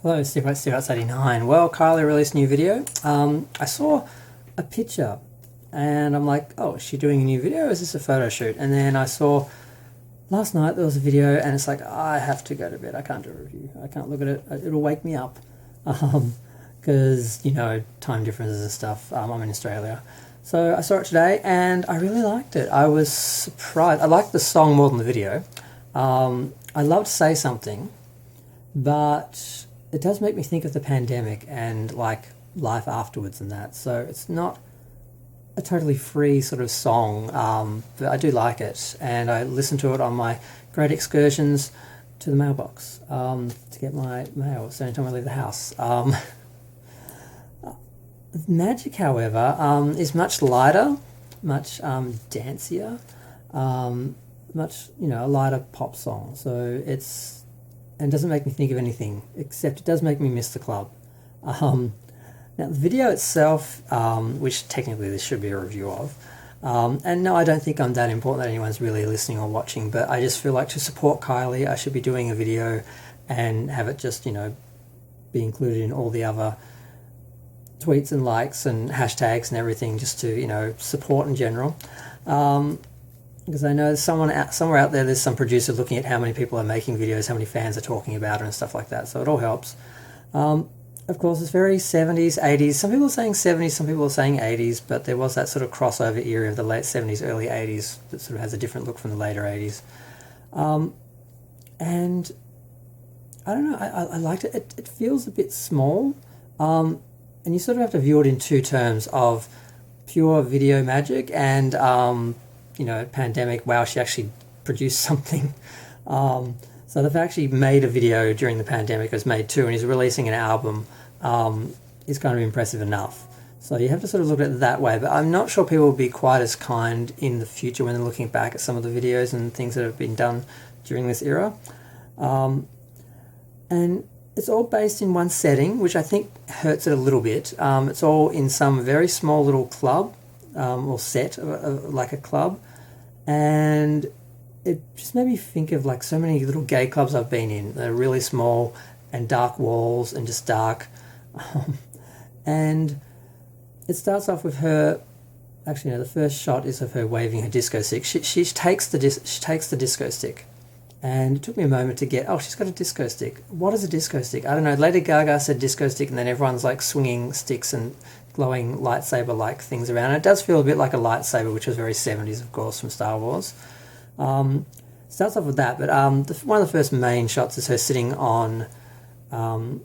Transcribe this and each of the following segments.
Hello, Steve 89. Well, Kylie released a new video. I saw a picture and I'm like, oh, is she doing a new video or is this a photo shoot? And then I saw last night there was a video and it's like, I have to go to bed. I can't do a review. I can't look at it. It'll wake me up. Because, time differences and stuff. I'm in Australia. So I saw it today and I really liked it. I was surprised. I liked the song more than the video. I love to say something, but it does make me think of the pandemic and like life afterwards and that. So it's not a totally free sort of song, but I do like it. And I listen to it on my great excursions to the mailbox to get my mail so anytime I leave the house. Magic, however, is much lighter, much dancier, much, a lighter pop song. So and doesn't make me think of anything, except it does make me miss the club. Now, the video itself, which technically this should be a review of, and no, I don't think I'm that important that anyone's really listening or watching, but I just feel like to support Kylie, I should be doing a video and have it just, be included in all the other tweets and likes and hashtags and everything, just to, support in general. Because I know somewhere out there, there's some producer looking at how many people are making videos, how many fans are talking about it and stuff like that. So it all helps. Of course, it's very 70s, 80s. Some people are saying 70s, some people are saying 80s, but there was that sort of crossover era of the late 70s, early 80s that sort of has a different look from the later 80s. And I don't know, I liked it. It feels a bit small. And you sort of have to view it in two terms of pure video magic and pandemic. Wow, she actually produced something. So they've actually made a video during the pandemic. It was made two, and he's releasing an album. Is kind of impressive enough. So you have to sort of look at it that way. But I'm not sure people will be quite as kind in the future when they're looking back at some of the videos and things that have been done during this era. And it's all based in one setting, which I think hurts it a little bit. It's all in some very small little club or set, like a club. And it just made me think of like so many little gay clubs I've been in. They're really small and dark walls and just dark. And it starts off with her. Actually, no, the first shot is of her waving her disco stick. She takes the disco stick, and it took me a moment to get. Oh, she's got a disco stick. What is a disco stick? I don't know. Lady Gaga said disco stick, and then everyone's like swinging sticks and glowing lightsaber-like things around. And it does feel a bit like a lightsaber, which was very 70s, of course, from Star Wars. Starts off with that, but one of the first main shots is her sitting on.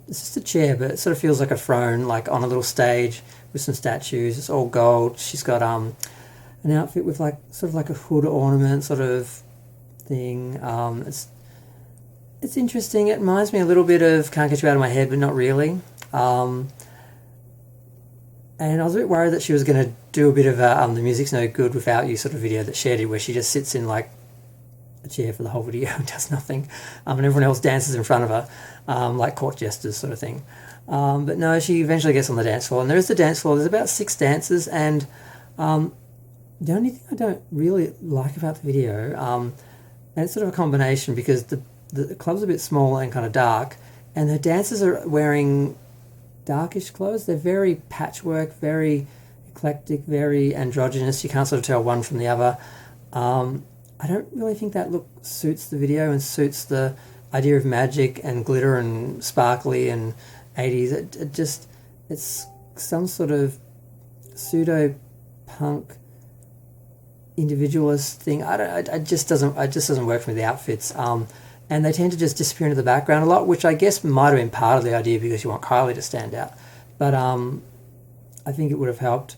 It's just a chair, but it sort of feels like a throne, like on a little stage with some statues. It's all gold. She's got an outfit with like sort of like a hood ornament sort of thing. It's interesting. It reminds me a little bit of Can't Get You Out of My Head, but not really. And I was a bit worried that she was going to do a bit of the music's no good without you sort of video that she did, where she just sits in like a chair for the whole video and does nothing, and everyone else dances in front of her, like court jesters sort of thing. But no, she eventually gets on the dance floor, and there is the dance floor. There's about 6 dancers, and the only thing I don't really like about the video, and it's sort of a combination because the club's a bit small and kind of dark, and the dancers are wearing darkish clothes. They're very patchwork, very eclectic, very androgynous. You can't sort of tell one from the other. I don't really think that look suits the video and suits the idea of magic and glitter and sparkly and 80s. It's some sort of pseudo punk individualist thing. It just doesn't work for me, the outfits. And they tend to just disappear into the background a lot, which I guess might have been part of the idea because you want Kylie to stand out. But I think it would have helped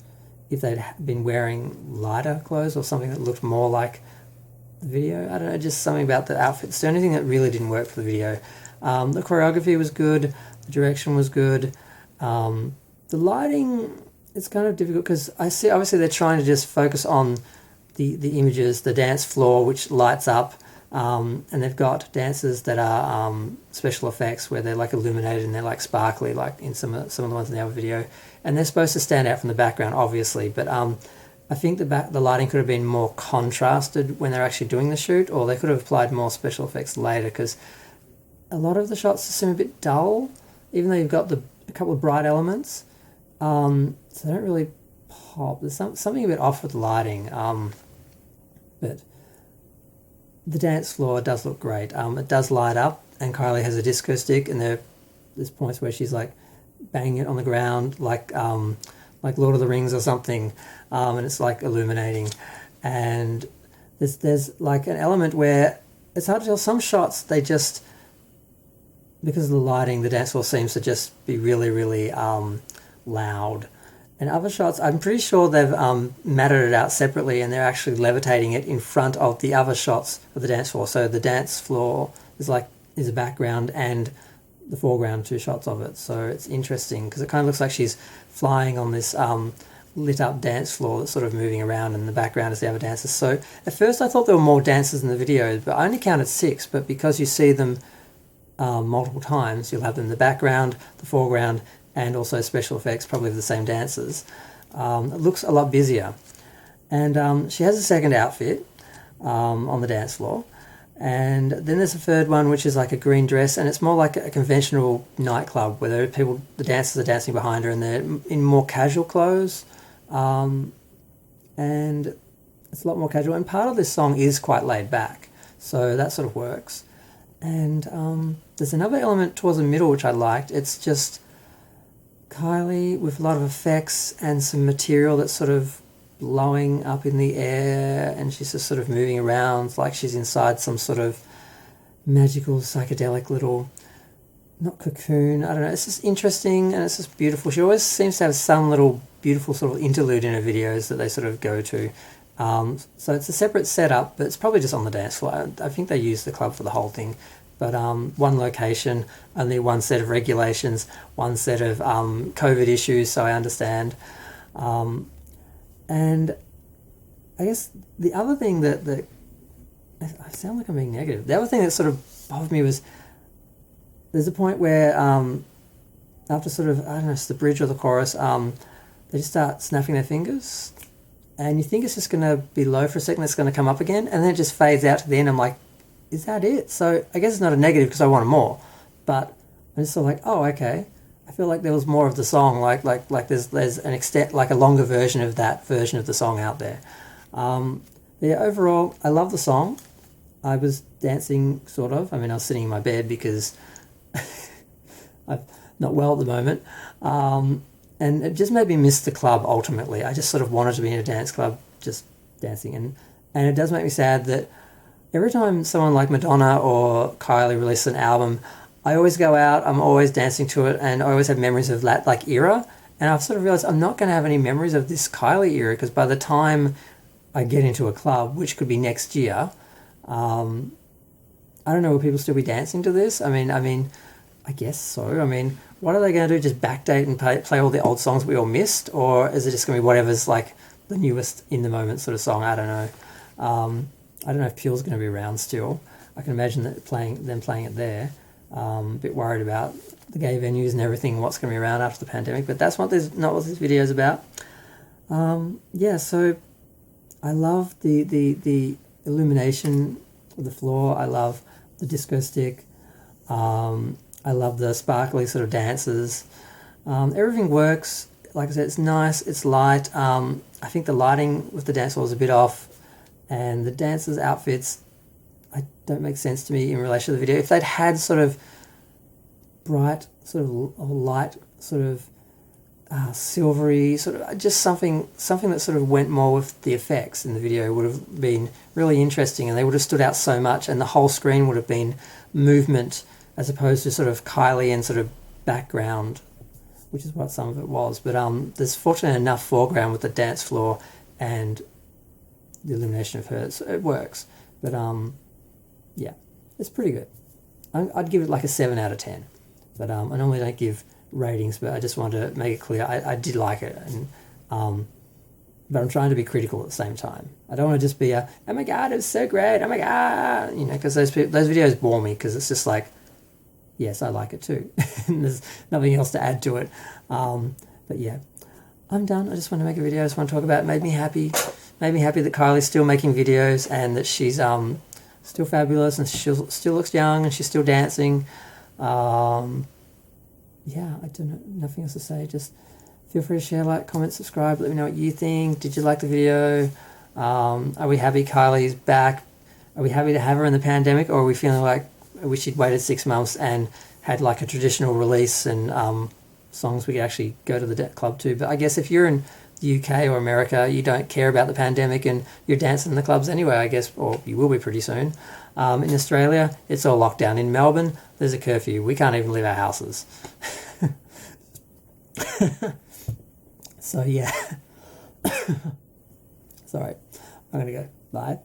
if they'd been wearing lighter clothes or something that looked more like the video. I don't know, just something about the outfits. The only thing that really didn't work for the video. The choreography was good. The direction was good. The lighting, it's kind of difficult because I see obviously they're trying to just focus on the images, the dance floor, which lights up. And they've got dancers that are special effects where they're like illuminated and they're like sparkly, like in some of the ones in the other video. And they're supposed to stand out from the background, obviously. But I think the lighting could have been more contrasted when they're actually doing the shoot, or they could have applied more special effects later, because a lot of the shots seem a bit dull. even though you've got a couple of bright elements, so they don't really pop. There's something a bit off with the lighting, but the dance floor does look great. It does light up, and Kylie has a disco stick, and there's points where she's like banging it on the ground like Lord of the Rings or something, and it's like illuminating. And there's like an element where it's hard to tell. Some shots, they just, because of the lighting, the dance floor seems to just be really, really loud. And other shots, I'm pretty sure they've matted it out separately, and they're actually levitating it in front of the other shots of the dance floor. So the dance floor is a background, and the foreground, 2 shots of it. So it's interesting because it kind of looks like she's flying on this lit up dance floor that's sort of moving around, and the background is the other dancers. So at first I thought there were more dancers in the video, but I only counted 6. But because you see them multiple times, you'll have them in the background, the foreground, and also special effects, probably of the same dancers. It looks a lot busier. And she has a second outfit on the dance floor. And then there's a third one, which is like a green dress, and it's more like a conventional nightclub where the dancers are dancing behind her, and they're in more casual clothes. And it's a lot more casual. And part of this song is quite laid back, so that sort of works. And there's another element towards the middle which I liked. It's just Kylie with a lot of effects and some material that's sort of blowing up in the air, and she's just sort of moving around like she's inside some sort of magical psychedelic little, not cocoon, I don't know, it's just interesting and it's just beautiful. She always seems to have some little beautiful sort of interlude in her videos that they sort of go to. So it's a separate setup, but it's probably just on the dance floor. I think they use the club for the whole thing. But one location, only one set of regulations, one set of COVID issues, so I understand. And I guess the other thing that I sound like I'm being negative. The other thing that sort of bothered me was there's a point where after sort of, I don't know, it's the bridge or the chorus, they just start snapping their fingers, and you think it's just going to be low for a second, it's going to come up again, and then it just fades out to the end. I'm like, is that it? So I guess it's not a negative because I wanted more, but I'm just sort of like, oh, okay. I feel like there was more of the song, like there's an extent, like a longer version of that version of the song out there. Yeah, overall, I love the song. I was dancing, sort of. I mean, I was sitting in my bed because I'm not well at the moment. And it just made me miss the club, ultimately. I just sort of wanted to be in a dance club, just dancing. And it does make me sad that every time someone like Madonna or Kylie releases an album, I always go out, I'm always dancing to it, and I always have memories of that like era. And I've sort of realised I'm not going to have any memories of this Kylie era, because by the time I get into a club, which could be next year, I don't know, will people still be dancing to this? I mean, I guess so. I mean, what are they going to do? Just backdate and play all the old songs we all missed? Or is it just going to be whatever's like the newest in the moment sort of song? I don't know. I don't know if Pure's going to be around still. I can imagine them playing it there. A bit worried about the gay venues and everything, what's going to be around after the pandemic, but that's not what this video is about. Yeah, so I love the illumination of the floor. I love the disco stick. I love the sparkly sort of dances. Everything works. Like I said, it's nice, it's light. I think the lighting with the dance floor is a bit off, and the dancers' outfits don't make sense to me in relation to the video. If they'd had sort of bright, sort of light, sort of silvery, sort of just something that sort of went more with the effects in the video, would have been really interesting, and they would have stood out so much, and the whole screen would have been movement as opposed to sort of Kylie and sort of background, which is what some of it was. But there's fortunately enough foreground with the dance floor and the illumination of her, so it works. But yeah, it's pretty good. I'd give it like a 7 out of 10. But I normally don't give ratings, but I just wanted to make it clear I did like it, and but I'm trying to be critical at the same time. I don't want to just be oh my god, it was so great, oh my god, because those videos bore me, because it's just like, yes, I like it too. And there's nothing else to add to it. But yeah, I'm done. I just want to make a video. I just want to talk about it. Made me happy that Kylie's still making videos, and that she's still fabulous, and she still looks young, and she's still dancing. yeah, I don't know, nothing else to say. Just feel free to share, like, comment, subscribe. Let me know what you think. Did you like the video? Are we happy Kylie's back? Are we happy to have her in the pandemic, or are we feeling like we wish she'd waited 6 months and had like a traditional release and songs we could actually go to the club to? But I guess if you're in the UK or America, you don't care about the pandemic and you're dancing in the clubs anyway, I guess, or you will be pretty soon. In Australia, it's all locked down. In Melbourne, there's a curfew. We can't even leave our houses. So yeah. Sorry, I'm gonna go. Bye.